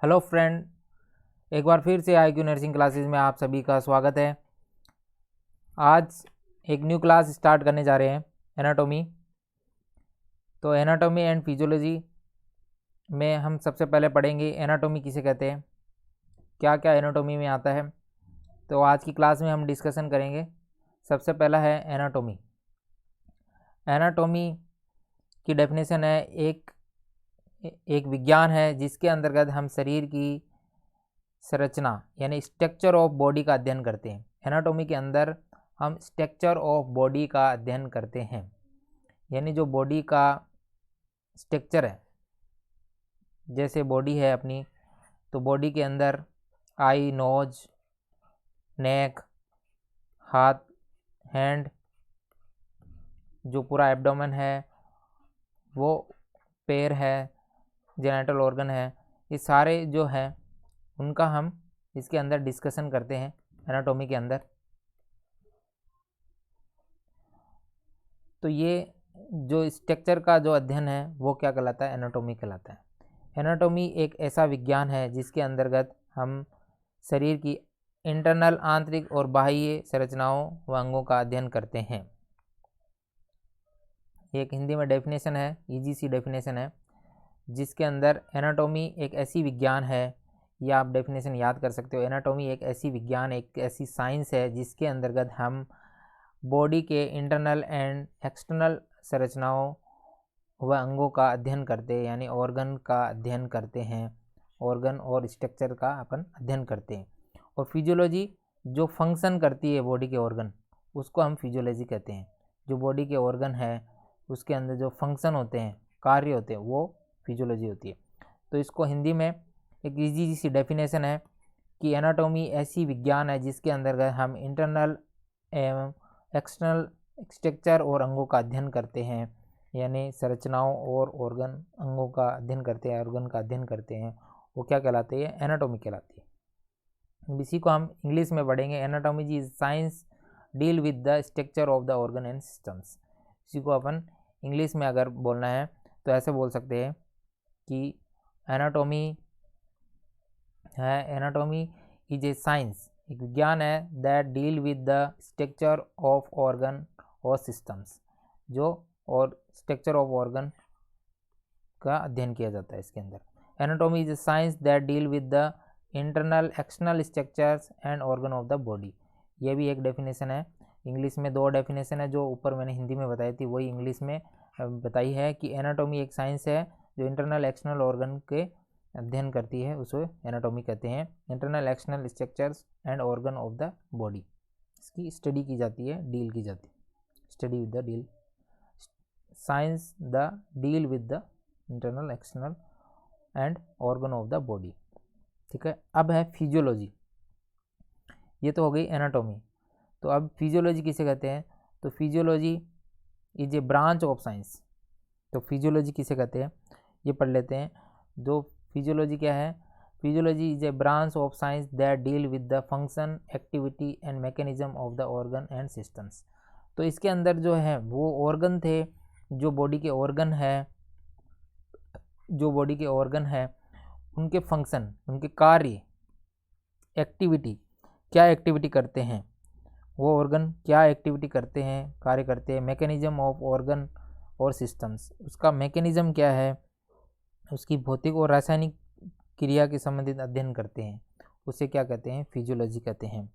Hello friend, एक बार फिर से IQ नर्सिंग क्लासेस में आप सभी का स्वागत है। आज एक न्यू क्लास स्टार्ट करने जा रहे हैं, एनाटॉमी। तो एनाटॉमी एंड फिजियोलॉजी में हम सबसे पहले पढ़ेंगे एनाटॉमी किसे कहते हैं, क्या क्या एनाटॉमी में आता है। तो आज की क्लास में हम डिस्कशन करेंगे। सबसे पहला है एनाटॉमी। एनाटॉमी की डेफिनेशन है एक विज्ञान है जिसके अंतर्गत हम शरीर की संरचना यानी स्ट्रक्चर ऑफ बॉडी का अध्ययन करते हैं। एनाटॉमी के अंदर हम स्ट्रक्चर ऑफ बॉडी का अध्ययन करते हैं, यानी जो बॉडी का स्ट्रक्चर है, जैसे बॉडी है अपनी, तो बॉडी के अंदर आई, नोज, नेक, हाथ, हैंड, जो पूरा एब्डोमेन है, वो पैर है, जेनिटल ऑर्गन है, ये सारे जो हैं उनका हम इसके अंदर डिस्कशन करते हैं एनाटॉमी के अंदर। तो ये जो स्ट्रक्चर का जो अध्ययन है वो क्या कहलाता है, एनाटॉमी कहलाता है। एनाटॉमी एक ऐसा विज्ञान है जिसके अंतर्गत हम शरीर की इंटरनल आंतरिक और बाह्य संरचनाओं व अंगों का अध्ययन करते हैं। एक हिंदी में डेफिनेशन है, इजी सी डेफिनेशन है, जिसके अंदर एनाटॉमी एक ऐसी विज्ञान है, या आप डेफिनेशन याद कर सकते हो। एनाटॉमी एक ऐसी विज्ञान, एक ऐसी साइंस है जिसके अंतर्गत हम बॉडी के इंटरनल एंड एक्सटर्नल संरचनाओं व अंगों का अध्ययन करते हैं, यानी ऑर्गन का अध्ययन करते हैं, ऑर्गन और स्ट्रक्चर का अपन अध्ययन करते हैं। और फिजियोलॉजी जो फंक्शन करती है बॉडी के ऑर्गन, उसको हम फिजियोलॉजी कहते हैं। जो बॉडी के ऑर्गन है उसके अंदर जो फंक्शन होते हैं, कार्य होते हैं, वो फिजियोलॉजी होती है। तो इसको हिंदी में एक इजी सी डेफिनेशन है कि एनाटॉमी ऐसी विज्ञान है जिसके अंतर्गत हम इंटरनल एवं एक्सटर्नल स्ट्रक्चर और अंगों का अध्ययन करते हैं, यानी संरचनाओं और ऑर्गन अंगों का अध्ययन करते हैं, ऑर्गन का अध्ययन करते हैं, वो क्या कहलाते हैं, एनाटॉमी कहलाती है। इसी को हम इंग्लिश में पढ़ेंगे। Anatomy is science deal with the structure of the organ and systems. इसी को अपन इंग्लिश में अगर बोलना है तो ऐसे बोल सकते हैं कि एनाटॉमी इज ए साइंस, एक विज्ञान है that deal with the structure of organ और सिस्टम्स, जो और स्ट्रक्चर ऑफ ऑर्गन का अध्ययन किया जाता है इसके अंदर। Anatomy is a science that deal with the internal external structures and organ of the body. ये भी एक डेफिनेशन है। इंग्लिश में दो डेफिनेशन है, जो ऊपर मैंने हिंदी में बताई थी वही इंग्लिश में बताई है कि एनाटॉमी एक साइंस है जो इंटरनल एक्सटर्नल ऑर्गन के अध्ययन करती है, उसे एनाटॉमी कहते हैं। Internal external structures and organ of the body, इसकी स्टडी की जाती है, डील की जाती है, study with the deal, science the deal with the internal external and organ of the body. ठीक है, अब है फिजियोलॉजी। ये तो हो गई एनाटॉमी। तो अब फिजियोलॉजी किसे कहते हैं, तो physiology is a branch of science. तो फिजियोलॉजी किसे कहते हैं ये पढ़ लेते हैं। जो फिजियोलॉजी क्या है, physiology is a branch of science that deal with the function, activity and mechanism of the organ and systems. तो इसके अंदर जो है वो ऑर्गन थे, जो बॉडी के ऑर्गन है, जो बॉडी के ऑर्गन है उनके फंक्शन, उनके कार्य, एक्टिविटी, क्या एक्टिविटी करते हैं वो ऑर्गन, क्या एक्टिविटी करते हैं, कार्य करते हैं, मैकेनिज्म ऑफ ऑर्गन और सिस्टम्स, उसका मैकेनिज्म क्या है, उसकी भौतिक और रासायनिक क्रिया के संबंधित अध्ययन करते हैं, उसे क्या कहते हैं, फिजियोलॉजी कहते हैं।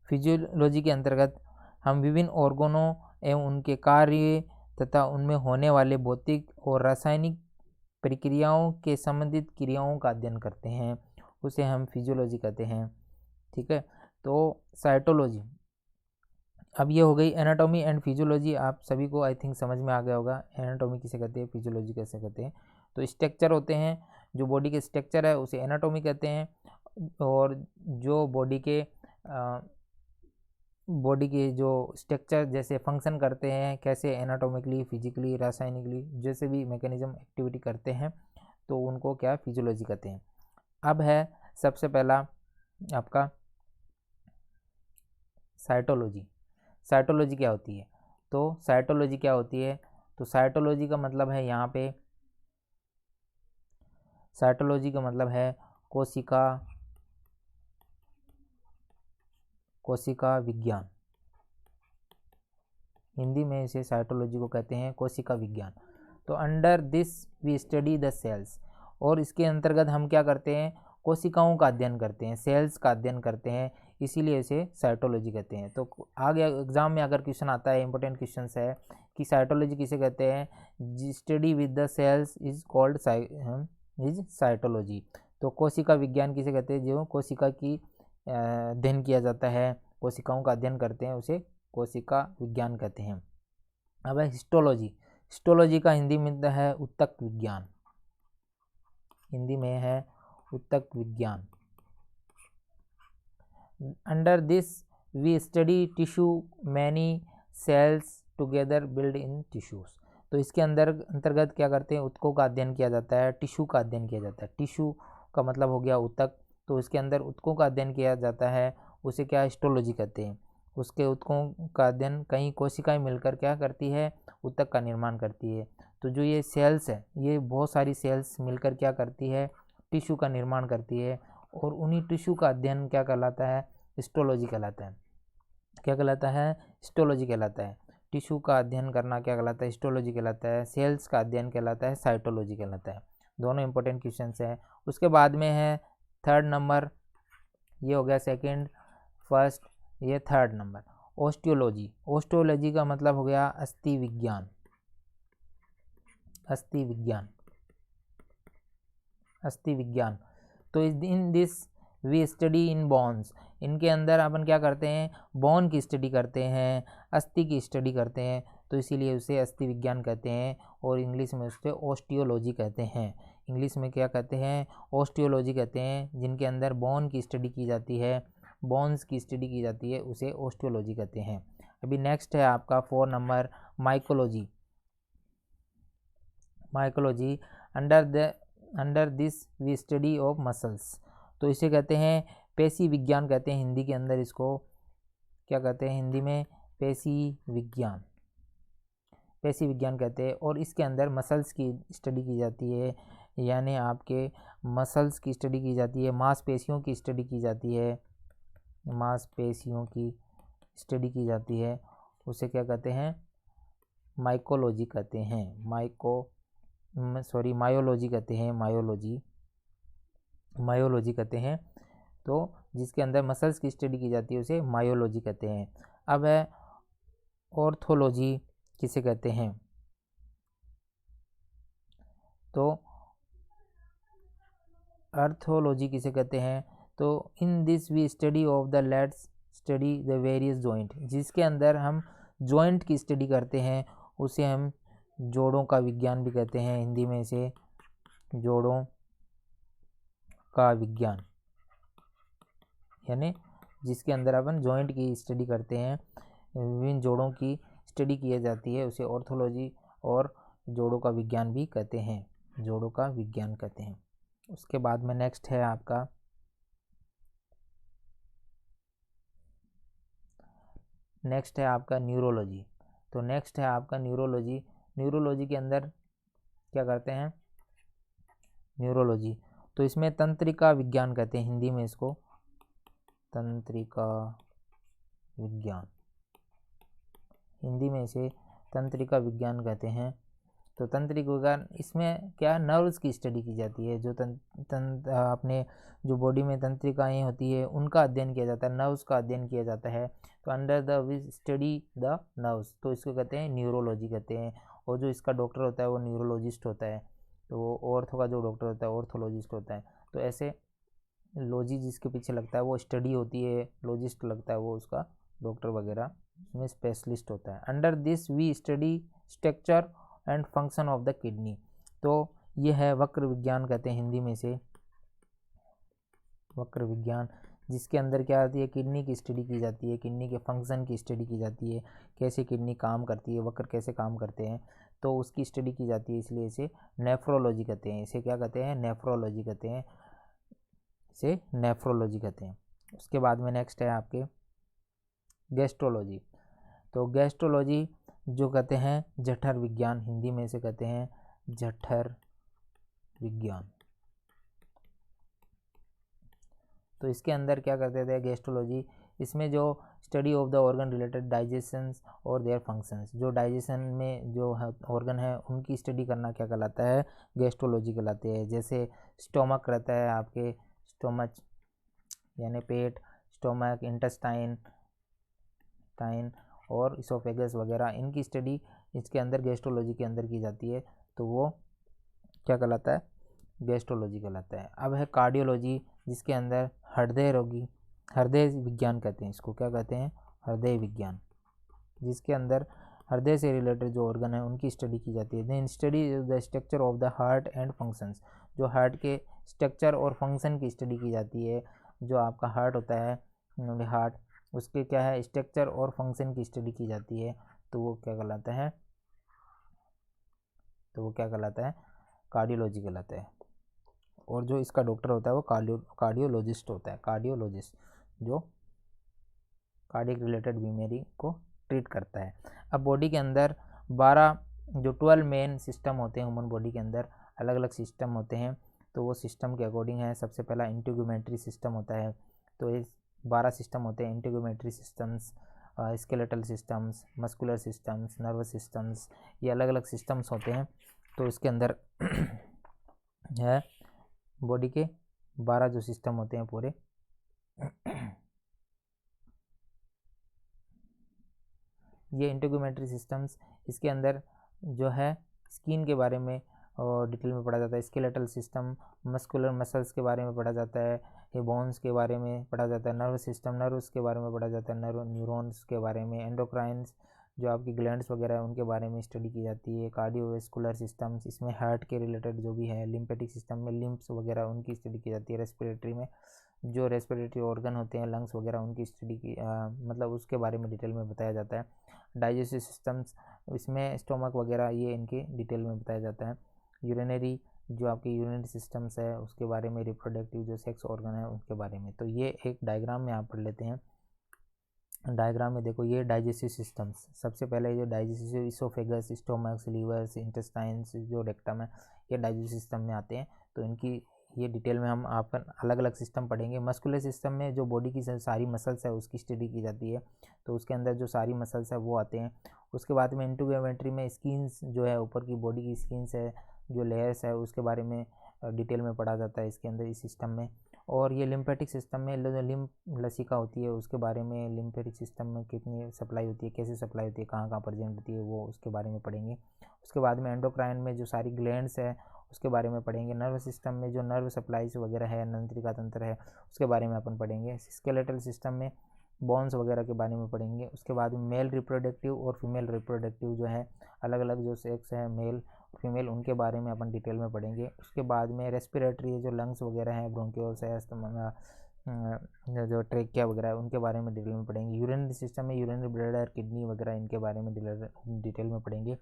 फिजियोलॉजी के अंतर्गत हम विभिन्न ऑर्गनों एवं उनके कार्य तथा उनमें होने वाले भौतिक और रासायनिक प्रक्रियाओं के संबंधित क्रियाओं का अध्ययन करते हैं, उसे हम फिजियोलॉजी कहते हैं। ठीक है, तो साइटोलॉजी। अब ये हो गई एनाटॉमी एंड फिजियोलॉजी। आप सभी को आई थिंक समझ में आ गया होगा एनाटॉमी किसे कहते हैं, फिजियोलॉजी कैसे कहते हैं। तो स्ट्रक्चर होते हैं, जो बॉडी के स्ट्रक्चर है उसे एनाटॉमी कहते हैं, और जो बॉडी के जो स्ट्रक्चर जैसे फंक्शन करते हैं, कैसे एनाटॉमिकली, फिजिकली, रासायनिकली, जैसे भी मैकेनिज्म एक्टिविटी करते हैं, तो उनको क्या फिजियोलॉजी कहते हैं। अब है सबसे पहला आपका साइटोलॉजी। साइटोलॉजी क्या होती है, तो साइटोलॉजी क्या होती है, तो साइटोलॉजी का मतलब है यहाँ पे, साइटोलॉजी का मतलब है कोशिका विज्ञान, हिंदी में इसे साइटोलॉजी को कहते हैं, कोशिका विज्ञान। तो under this we study the cells, और इसके अंतर्गत हम क्या करते हैं, कोशिकाओं का अध्ययन करते हैं, सेल्स का अध्ययन करते हैं, इसीलिए इसे साइटोलॉजी कहते हैं। तो आगे एग्जाम में अगर क्वेश्चन आता है, इंपॉर्टेंट क्वेश्चन है कि साइटोलॉजी किसे कहते हैं, study with the cells is called is cytology. तो कोशिका विज्ञान किसे कहते हैं, जो कोशिका की अध्ययन किया जाता है, कोशिकाओं का अध्ययन करते हैं, उसे कोशिका विज्ञान कहते हैं। अब है हिस्टोलॉजी। हिस्टोलॉजी का हिंदी में है ऊतक विज्ञान, हिंदी में है ऊतक विज्ञान। Under this we study tissue, many cells together build in tissues. तो इसके अंतर्गत क्या करते हैं, ऊतकों का अध्ययन किया जाता है, टिश्यू का अध्ययन किया जाता है। टिश्यू का मतलब हो गया ऊतक, तो इसके अंदर ऊतकों का अध्ययन किया जाता है, उसे क्या हिस्टोलॉजी कहते हैं। उसके ऊतकों का अध्ययन, कई कोशिकाएं मिलकर क्या करती है, ऊतक का निर्माण करती है। तो जो ये सेल्स है, ये बहुत सारी सेल्स मिलकर क्या करती है, टिश्यू का निर्माण करती है, और उन्हीं टिश्यू का अध्ययन क्या कहलाता है, हिस्टोलॉजी कहलाता है। क्या कहलाता है, हिस्टोलॉजी कहलाता है। टिश्यू का अध्ययन करना क्या कहलाता है, हिस्टोलॉजी कहलाता है। सेल्स का अध्ययन कहलाता है, साइटोलॉजी कहलाता है। दोनों इंपॉर्टेंट क्वेश्चन हैं। उसके बाद में है थर्ड नंबर, ये हो गया सेकंड, फर्स्ट, ये थर्ड नंबर, ऑस्टियोलॉजी। ऑस्टियोलॉजी का मतलब हो गया अस्थि विज्ञान, अस्थि विज्ञान, अस्थि विज्ञान। तो in this we study in bones, इनके अंदर अपन क्या करते हैं, बोन की स्टडी करते हैं, अस्थि की स्टडी करते हैं, तो इसीलिए उसे अस्थि विज्ञान कहते हैं, और इंग्लिश में उसे ऑस्टियोलॉजी कहते हैं। इंग्लिश में क्या कहते हैं, ऑस्टियोलॉजी कहते हैं। जिनके अंदर बोन की स्टडी की जाती है, बोन्स की स्टडी की जाती है, उसे ऑस्टियोलॉजी कहते हैं। अभी नेक्स्ट है आपका 4 number, mycology. Mycology, under this we study of muscles. तो इसे कहते हैं पेशी विज्ञान कहते हैं, हिंदी के अंदर इसको क्या कहते हैं, हिंदी में पेशी विज्ञान, पेशी विज्ञान कहते हैं। और इसके अंदर मसल्स की स्टडी की जाती है, यानी आपके मसल्स की स्टडी की जाती है, मांसपेशियों की स्टडी की जाती है, मांसपेशियों की स्टडी की जाती है, उसे क्या कहते हैं, माइकोलॉजी कहते हैं, मायोलॉजी कहते हैं, मायोलॉजी कहते हैं। तो जिसके अंदर मसल्स की स्टडी की जाती है उसे मायोलॉजी कहते हैं। अब है ऑर्थोलॉजी किसे कहते हैं, तो आर्थोलॉजी किसे कहते हैं, तो in this we study of the let's study the various joint. जिसके अंदर हम जॉइंट की स्टडी करते हैं उसे हम जोड़ों का विज्ञान भी कहते हैं, हिंदी में इसे जोड़ों का विज्ञान, यानी जिसके अंदर अपन जॉइंट की स्टडी करते हैं, विभिन्न जोड़ों की स्टडी की जाती है, उसे ऑर्थोलॉजी और जोड़ों का विज्ञान भी कहते हैं, जोड़ों का विज्ञान कहते हैं। उसके बाद में नेक्स्ट है आपका न्यूरोलॉजी। तो नेक्स्ट है आपका न्यूरोलॉजी। न्यूरोलॉजी के अंदर क्या करते हैं, न्यूरोलॉजी, तो इसमें तंत्रिका विज्ञान कहते हैं, हिंदी में इसको तंत्रिका विज्ञान, हिंदी में इसे तंत्रिका विज्ञान कहते हैं। तो तंत्रिका विज्ञान, इसमें क्या, नर्व्स की स्टडी की जाती है, जो अपने जो बॉडी में तंत्रिकाएं होती है उनका अध्ययन किया जाता है, नर्व्स का अध्ययन किया जाता है। तो under the we study the nerves, तो इसको कहते हैं न्यूरोलॉजी कहते हैं। और जो इसका डॉक्टर होता है वो न्यूरोलॉजिस्ट होता है, तो ऑर्थो का जो डॉक्टर होता है ऑर्थोलॉजिस्ट होता है। तो ऐसे लॉजी जिसके पीछे लगता है वो स्टडी होती है, लॉजिस्ट लगता है वो उसका डॉक्टर वगैरह उसमें स्पेशलिस्ट होता है। Under this we study structure and function of the kidney. तो ये है वक्र विज्ञान कहते हैं, हिंदी में से वक्र विज्ञान, जिसके अंदर क्या आती है, किडनी की स्टडी की जाती है, किडनी के फंक्शन की स्टडी की जाती है, कैसे किडनी काम करती है, वक्र कैसे काम करते हैं, तो उसकी स्टडी की जाती है, इसलिए इसे नेफ्रोलॉजी कहते हैं। इसे क्या कहते हैं, नेफ्रोलॉजी कहते हैं, इसे नेफ्रोलॉजी कहते हैं। उसके बाद में नेक्स्ट है आपके गैस्ट्रोलॉजी। तो गैस्ट्रोलॉजी जो कहते हैं जठर विज्ञान, हिंदी में इसे कहते हैं जठर विज्ञान, तो इसके अंदर क्या करते थे गैस्ट्रोलॉजी, इसमें जो study of the organ related digestion और देयर फंक्शंस, जो डाइजेशन में जो ऑर्गन है उनकी स्टडी करना क्या कहलाता है, गैस्ट्रोलॉजी कहलाते हैं। जैसे स्टोमक रहता है आपके, स्टोमच यानी पेट, स्टोमक, इंटेस्टाइन और इसोफेगस वगैरह, इनकी स्टडी इसके अंदर गैस्ट्रोलॉजी के अंदर की जाती है, तो वो क्या कहलाता है, गैस्ट्रोलॉजी कहलाता है। अब है कार्डियोलॉजी, जिसके अंदर हृदय रोगी, हृदय विज्ञान कहते हैं इसको, क्या कहते हैं, हृदय विज्ञान, जिसके अंदर हृदय से रिलेटेड जो ऑर्गन है उनकी स्टडी की जाती है। Then study the structure of the heart and functions, जो हार्ट के स्ट्रक्चर और फंक्शन की स्टडी की जाती है। जो आपका हार्ट होता है, हार्ट, उसके क्या है स्ट्रक्चर और फंक्शन की स्टडी की जाती है, तो वो क्या कहलाता है, कार्डियोलॉजी कहलाता है। और जो इसका डॉक्टर होता है वो कार्डियोलॉजिस्ट होता है, कार्डियोलॉजिस्ट जो कार्डियक रिलेटेड बीमारी को ट्रीट करता है। अब बॉडी के अंदर 12 मेन सिस्टम होते हैं, ह्यूमन बॉडी के अंदर अलग अलग सिस्टम होते हैं, तो वो सिस्टम के अकॉर्डिंग है। सबसे पहला इंटीग्यूमेंट्री सिस्टम होता है, तो ये 12 सिस्टम होते हैं, integumentary systems, skeletal systems, muscular systems, nervous systems, ये अलग अलग सिस्टम्स होते हैं। तो इसके अंदर है बॉडी के 12 जो सिस्टम होते हैं पूरे, ये इंटीग्यूमेंट्री सिस्टम्स, इसके अंदर जो है स्किन के बारे में और डिटेल में पढ़ा जाता है। स्केलेटल सिस्टम, मस्कुलर मसल्स के बारे में पढ़ा जाता है, ये बोन्स के बारे में पढ़ा जाता है। नर्वस सिस्टम, नर्व्स के बारे में पढ़ा जाता है, न्यूरॉन्स के बारे में। एंडोक्राइंस, जो आपकी ग्लैंड्स वगैरह है उनके बारे में स्टडी की जाती है। कार्डियोवैस्कुलर सिस्टम्स, इसमें हार्ट के रिलेटेड जो भी है। लिम्फेटिक सिस्टम में लिम्फ्स वगैरह उनकी स्टडी की जाती है। रेस्पिरेटरी में जो रेस्पिरेटरी ऑर्गन होते हैं, लंग्स वगैरह, उनकी स्टडी की मतलब उसके बारे में डिटेल में बताया जाता है। डाइजेस्टिव सिस्टम्स, इसमें स्टोमक वगैरह ये इनके डिटेल में बताया जाता है। यूरिनरी, जो आपकी यूरिनरी सिस्टम्स है उसके बारे में। रिप्रोडक्टिव, जो सेक्स ऑर्गन है उनके बारे में। तो ये एक डायग्राम में आप पढ़ लेते हैं। डायग्राम में देखो, ये डाइजेस्टिव सिस्टम्स, सबसे पहले जो digestive, oesophagus, stomachs, levers, intestines, जो रेक्टम है, ये डाइजेस्टिव सिस्टम में आते हैं। तो इनकी ये डिटेल में हम आप अलग अलग सिस्टम पढ़ेंगे। मस्कुलर सिस्टम में जो बॉडी की सारी मसल्स है उसकी स्टडी की जाती है, तो उसके अंदर जो सारी मसल्स है वो आते हैं। उसके बाद में इंटीग्यूमेंट्री में स्किन्स जो है, ऊपर की बॉडी की स्किन्स है, जो लेयर्स है, उसके बारे में डिटेल में पढ़ा जाता है इसके अंदर, इस सिस्टम में। और ये लिम्फेटिक सिस्टम में जो लिम्फ लसिका होती है उसके बारे में, लिम्फेटिक सिस्टम में कितनी सप्लाई होती है, कैसे सप्लाई होती है, कहाँ कहाँ प्रेजेंट होती है, वो उसके बारे में पढ़ेंगे। उसके बाद में एंडोक्राइन में जो सारी ग्लैंड्स है उसके बारे में पढ़ेंगे। नर्व सिस्टम में जो नर्व सप्लाईज वगैरह है, तंत्रिका तंत्र है, उसके बारे में अपन पढ़ेंगे। स्केलेटल सिस्टम में बोन्स वगैरह के बारे में पढ़ेंगे। उसके बाद में मेल रिप्रोडक्टिव और फीमेल रिप्रोडक्टिव जो है, अलग अलग जो सेक्स है, मेल फीमेल, उनके बारे में अपन डिटेल में पढ़ेंगे। उसके बाद में रेस्पिरेटरी, जो लंग्स वगैरह हैं, ब्रोंकियोल्स है, जो ट्रेकिया वगैरह है, उनके बारे में डिटेल में पढ़ेंगे। यूरिनरी सिस्टम में यूरिनरी ब्लैडर, किडनी वगैरह, इनके बारे में डिटेल में पढ़ेंगे।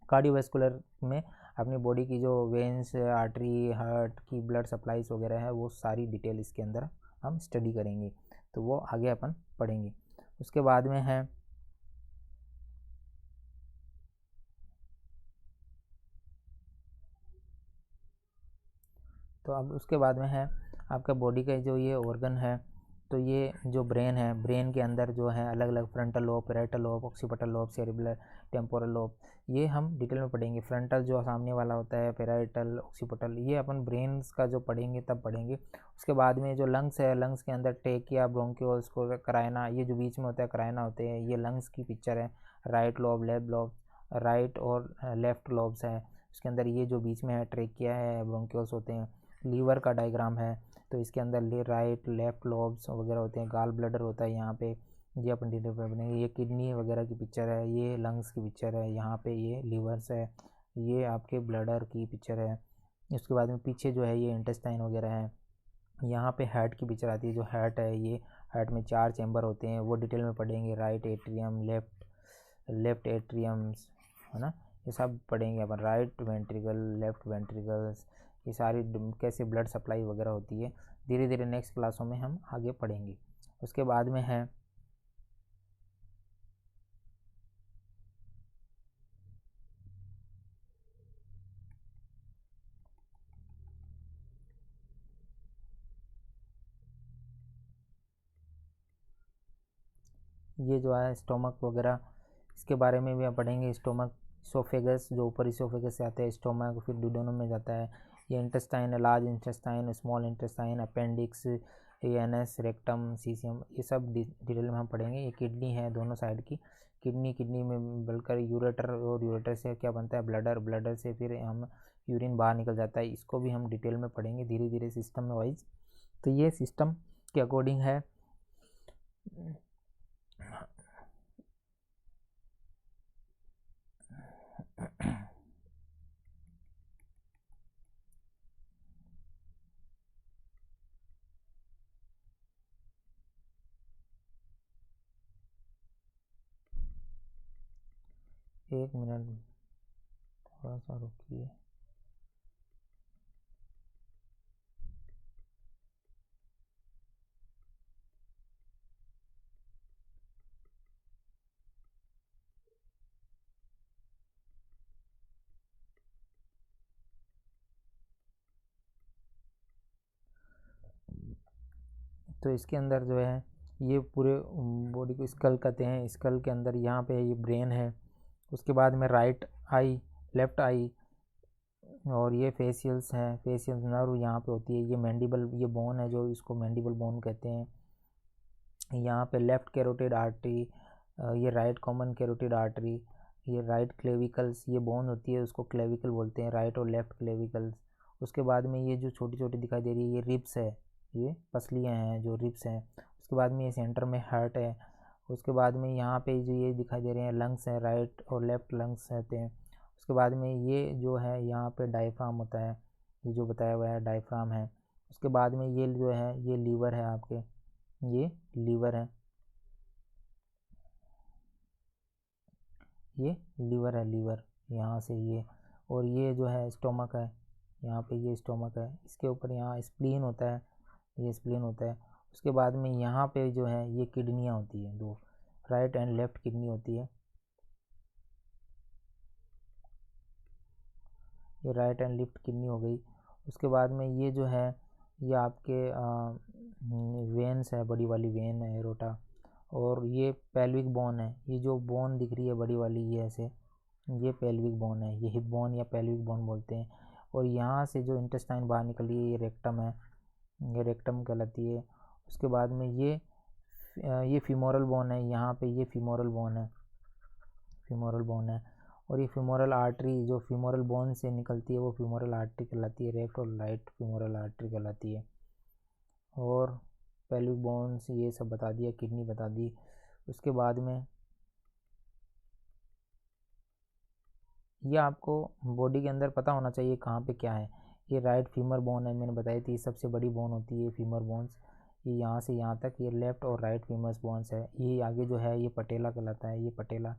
कार्डियोवैस्कुलर में अपनी बॉडी की जो वेंस, आर्टरी, हार्ट की ब्लड सप्लाईज वगैरह है, वो सारी डिटेल इसके अंदर हम स्टडी करेंगे, तो वो आगे अपन पढ़ेंगे। उसके बाद में है तो अब उसके बाद में है आपका बॉडी का जो ये ऑर्गन है, तो ये जो ब्रेन है, ब्रेन के अंदर जो है अलग अलग frontal lobe, parietal lobe, occipital lobe, cerebral, temporal lobe, ये हम डिटेल में पढ़ेंगे। फ्रंटल जो सामने वाला होता है, पैराइटल, ऑक्सीपिटल, ये अपन ब्रेन का जो पढ़ेंगे तब पढ़ेंगे। उसके बाद में जो लंग्स है, लंग्स के अंदर ट्रेकिया, ब्रोंकियोल्स, कराइना, ये जो बीच में होता है कराइना होते हैं, ये लंग्स की पिक्चर है। Right lobe, left lobe, right और लेफ्ट लोब्स है, उसके अंदर ये जो बीच में है ट्रेकिया है, ब्रोंकियोल्स होते हैं। लीवर का डायग्राम है, तो इसके अंदर राइट लेफ्ट लोब्स वगैरह होते हैं। गाल ब्लडर होता है यहाँ पे, ये अपन डिटेल पे बनेंगे। ये किडनी वगैरह की पिक्चर है, ये लंग्स की पिक्चर है, यहाँ पे ये लीवर्स है, ये आपके ब्लडर की पिक्चर है। उसके बाद में पीछे जो है ये इंटेस्टाइन वगैरह है। यहाँ पे हार्ट की पिक्चर आती है, जो हार्ट है, ये हार्ट में 4 चैम्बर होते हैं, वो डिटेल में पढ़ेंगे। राइट एट्रियम, लेफ्ट एट्रियम्स, है ना, ये सब पढ़ेंगे अपन। राइट वेंट्रिकल, लेफ्ट वेंट्रिकल्स, ये सारी कैसे ब्लड सप्लाई वगैरह होती है, धीरे धीरे नेक्स्ट क्लासों में हम आगे पढ़ेंगे। उसके बाद में है ये जो है स्टोमक वगैरह, इसके बारे में भी आप पढ़ेंगे। स्टोमक, इसोफेगस जो ऊपर इसोफेगस से आता है, स्टोमक फिर डुडेनम में जाता है। ये इंटेस्टाइन है, large intestine, small intestine, appendix, anus, rectum, caecum, ये सब डिटेल में हम पढ़ेंगे। ये किडनी है दोनों साइड की, किडनी में बलकर यूरेटर, और यूरेटर से क्या बनता है, ब्लडर, ब्लडर से फिर हम यूरिन बाहर निकल जाता है। इसको भी हम डिटेल में पढ़ेंगे धीरे धीरे सिस्टम में वाइज। तो ये सिस्टम के अकॉर्डिंग है। एक मिनट थोड़ा सा रुकिए। तो इसके अंदर जो है ये पूरे बॉडी को स्कल कहते हैं। स्कल के अंदर यहाँ पे ये ब्रेन है, उसके बाद में राइट आई, लेफ्ट आई, और ये फेशियल्स हैं, फेशियल नर्व यहाँ पे होती है। ये मैंडिबल, ये बोन है जो इसको मैंडिबल बोन कहते हैं। यहाँ पे लेफ्ट कैरोटिड आर्टरी, ये राइट कॉमन कैरोटिड आर्टरी, ये राइट क्लेविकल्स, ये बोन होती है उसको क्लेविकल बोलते हैं, राइट और लेफ्ट क्लेविकल्स। उसके बाद में ये जो छोटी छोटी दिखाई दे रही है ये रिब्स है, ये पसलियाँ हैं जो रिब्स हैं। उसके बाद में ये सेंटर में हार्ट है। उसके बाद में यहाँ पे जो ये दिखाई दे रहे हैं लंग्स हैं, राइट और लेफ्ट लंग्स रहते हैं। उसके बाद में ये जो है यहाँ पे डायफ्राम होता है, ये जो बताया हुआ है डायफ्राम है। उसके बाद में ये जो है ये लीवर है आपके, ये लीवर है, ये लीवर है, लीवर यहाँ से ये। और ये जो है स्टोमक है, यहाँ पे ये स्टोमक है। इसके ऊपर यहाँ स्प्लीन होता है, ये स्प्लीन होता है। उसके बाद में यहाँ पे जो है ये किडनियाँ होती है, दो राइट एंड लेफ्ट किडनी होती है, ये राइट एंड लेफ्ट किडनी हो गई। उसके बाद में ये जो है ये आपके वेन्स है, बड़ी वाली वेन है एरोटा। और ये पेल्विक बोन है, ये जो बोन दिख रही है बड़ी वाली ये ऐसे, ये पेल्विक बोन है, ये हिप बोन या पेल्विक बोन बोलते हैं। और यहाँ से जो इंटेस्टाइन बाहर निकली है ये रेक्टम है, ये रेक्टम कहलाती है। उसके बाद में ये फीमोरल बोन है, यहाँ पे ये फीमोरल बोन है, फीमोरल बोन है। और ये फीमोरल आर्टरी जो फीमोरल बोन से निकलती है वो फीमोरल आर्टरी कहलाती है, लेफ्ट और राइट फीमोरल आर्टरी कहलाती है। और पेल्विक बोन्स ये सब बता दिया, किडनी बता दी। उसके बाद में ये आपको बॉडी के अंदर पता होना चाहिए कहाँ पे क्या है। ये राइट फीमर बोन है, मैंने बताई थी सबसे बड़ी बोन होती है फीमर बोन्स, ये यहाँ से यहाँ तक, ये लेफ्ट और राइट फीमर्स बोन्स है। ये आगे जो है ये पटेला कहलाता है, ये पटेला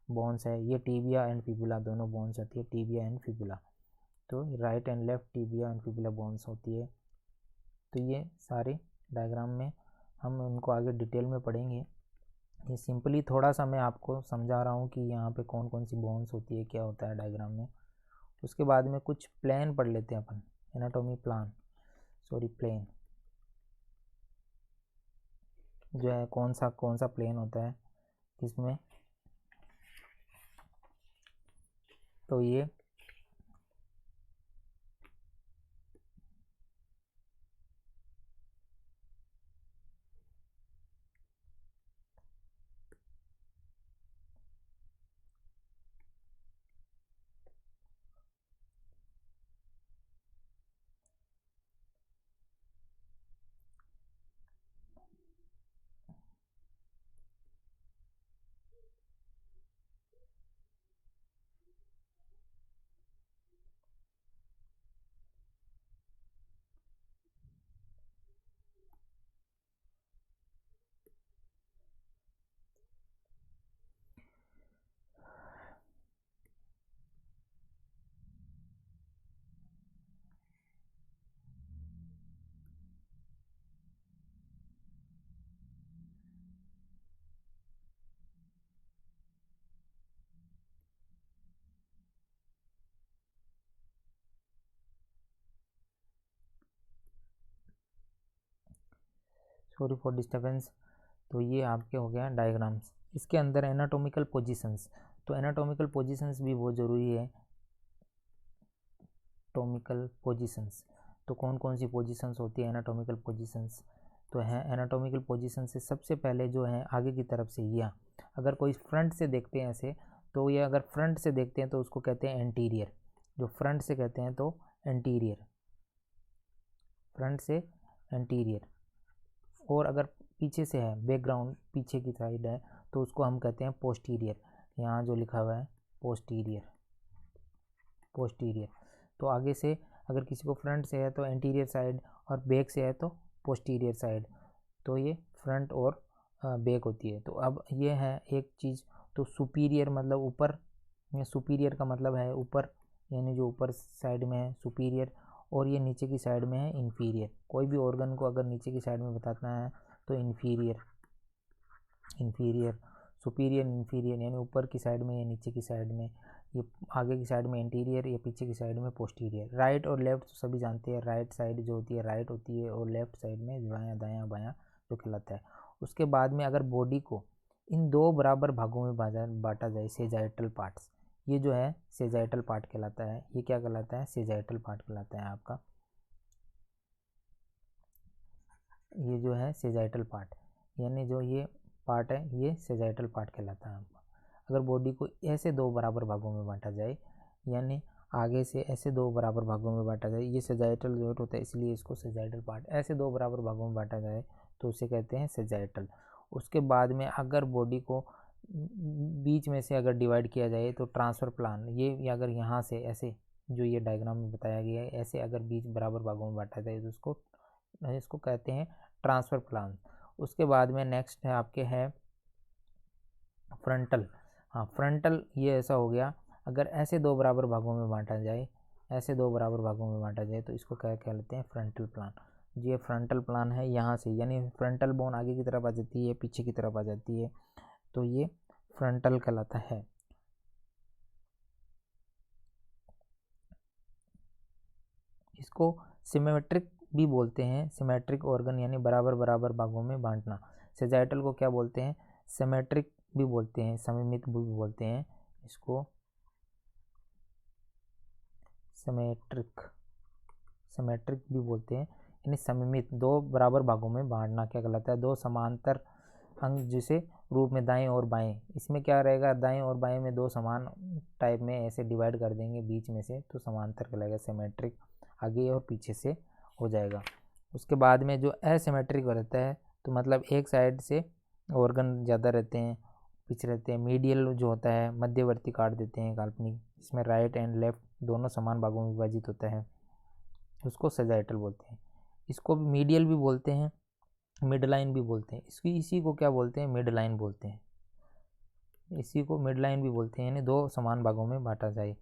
बोन्स है। ये टीबिया एंड फिबुला दोनों बोन्स होती है, टीबिया एंड फिबुला। तो right and left tibia and fibula bones होती है। तो ये सारे डायग्राम में हम उनको आगे डिटेल में पढ़ेंगे। ये सिंपली थोड़ा सा मैं आपको समझा रहा हूँ कि यहाँ पे कौन कौन सी बोन्स होती है, क्या होता है डायग्राम में। उसके बाद में कुछ प्लान पढ़ लेते हैं अपन, एनाटॉमी प्लान, सॉरी प्लेन जो है कौन सा प्लेन होता है इसमें। तो ये सॉरी फॉर डिस्टर्बेंस। तो ये आपके हो गया डायग्राम्स। इसके अंदर एनाटॉमिकल पोजीशंस, तो एनाटॉमिकल पोजीशंस भी बहुत ज़रूरी है। एनाटॉमिकल पोजीशंस, तो कौन कौन सी पोजीशंस होती है एनाटॉमिकल पोजीशंस, तो है एनाटॉमिकल पोजीशन से सबसे पहले जो है आगे की तरफ से यह, अगर कोई फ्रंट से देखते हैं ऐसे, तो ये अगर फ्रंट से देखते हैं तो उसको कहते हैं एंटीरियर, जो फ्रंट से कहते हैं तो एंटीरियर, फ्रंट से एंटीरियर। और अगर पीछे से है, बैकग्राउंड पीछे की साइड है, तो उसको हम कहते हैं पोस्टीरियर। यहाँ जो लिखा हुआ है पोस्टीरियर, पोस्टीरियर। तो आगे से अगर किसी को फ्रंट से है तो एंटीरियर साइड, और बैक से है तो पोस्टीरियर साइड, तो ये फ्रंट और बैक होती है। तो अब ये है एक चीज़, तो सुपीरियर मतलब ऊपर, सुपीरियर का मतलब है ऊपर, यानी जो ऊपर साइड में है सुपीरियर, और ये नीचे की साइड में है इन्फीरियर। कोई भी ऑर्गन को अगर नीचे की साइड में बताना है तो इन्फीरियर, इन्फीरियर, सुपीरियर इन्फीरियर, यानी ऊपर की साइड में या नीचे की साइड में, ये आगे की साइड में एंटीरियर या पीछे की साइड में पोस्टीरियर। राइट और लेफ्ट तो सभी जानते हैं, राइट साइड जो होती है राइट होती है, और लेफ्ट साइड में बायां दायां बायां जो कहलाता है। उसके बाद में अगर बॉडी को इन दो बराबर भागों में बांटा जाए, सेजाइटल पार्ट्स, ये जो है सेजाइटल पार्ट कहलाता है। ये क्या कहलाता है? सेजाइटल पार्ट कहलाता है आपका, ये जो है सेजाइटल पार्ट, यानी जो ये पार्ट है ये सेजाइटल पार्ट कहलाता है आपका। अगर बॉडी को ऐसे दो बराबर भागों में बांटा जाए, यानी आगे से ऐसे दो बराबर भागों में बांटा जाए, ये सेजाइटल जॉइंट होता है इसलिए इसको सेजाइटल पार्ट, ऐसे दो बराबर भागों में बांटा जाए तो उसे कहते हैं सेजाइटल। उसके बाद में अगर बॉडी को बीच में से अगर डिवाइड किया जाए तो ट्रांसफ़र प्लान, ये अगर यहाँ से ऐसे जो ये डायग्राम में बताया गया है ऐसे अगर बीच बराबर भागों में बांटा जाए तो इसको कहते हैं ट्रांसफ़र प्लान। उसके बाद में नेक्स्ट है आपके है फ्रंटल। हाँ, फ्रंटल ये ऐसा हो गया, अगर ऐसे दो बराबर भागों में बांटा जाए, ऐसे दो बराबर भागों में बांटा जाए तो इसको क्या कहते हैं? Frontal plan. ये फ्रंटल प्लान है, यहाँ से यानी फ्रंटल बोन आगे की तरफ आ जाती है, पीछे की तरफ आ जाती है, तो ये फ्रंटल कहलाता है। इसको सिमेट्रिक भी बोलते हैं, सिमेट्रिक ऑर्गन यानी बराबर बराबर भागों में बांटना। सेजाइटल को क्या बोलते हैं? सिमेट्रिक भी बोलते हैं, सममित भी बोलते हैं इसको, सिमेट्रिक, सिमेट्रिक भी बोलते हैं, यानी सममित, दो बराबर भागों में बांटना क्या कहलाता है? दो समांतर अंग जिसे रूप में दाएं और बाएं, इसमें क्या रहेगा? दाएं और बाएं में दो समान टाइप में ऐसे डिवाइड कर देंगे बीच में से, तो समांतर कहलाएगा सिमेट्रिक, आगे और पीछे से हो जाएगा। उसके बाद में जो असिमेट्रिक रहता है, तो मतलब एक साइड से ऑर्गन ज़्यादा रहते हैं, पीछे रहते हैं। मीडियल जो होता है मध्यवर्ती काट देते हैं काल्पनिक, इसमें राइट एंड लेफ्ट दोनों समान भागों में विभाजित होता है, उसको सेजाइटल बोलते हैं। इसको मीडियल भी बोलते हैं, मिड लाइन भी बोलते हैं, इसी को क्या बोलते हैं? मिड लाइन बोलते हैं, इसी को मिड लाइन भी बोलते हैं, यानी दो समान भागों में बांटा जाए।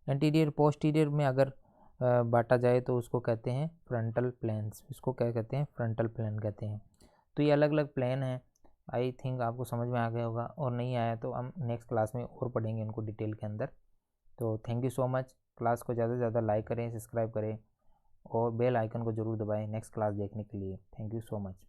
एंटीरियर पोस्टीरियर में अगर बांटा जाए तो उसको कहते हैं फ्रंटल प्लेन्स, इसको क्या कहते हैं? फ्रंटल प्लेन कहते हैं। तो ये अलग अलग प्लेन हैं, आई थिंक आपको समझ में आ गया होगा, और नहीं आया तो हम नेक्स्ट क्लास में और पढ़ेंगे इनको डिटेल के अंदर। तो thank you so much. Class को ज़्यादा से ज़्यादा लाइक करें, सब्सक्राइब करें और बेल आइकन को ज़रूर दबाएं नेक्स्ट क्लास देखने के लिए। Thank you so much.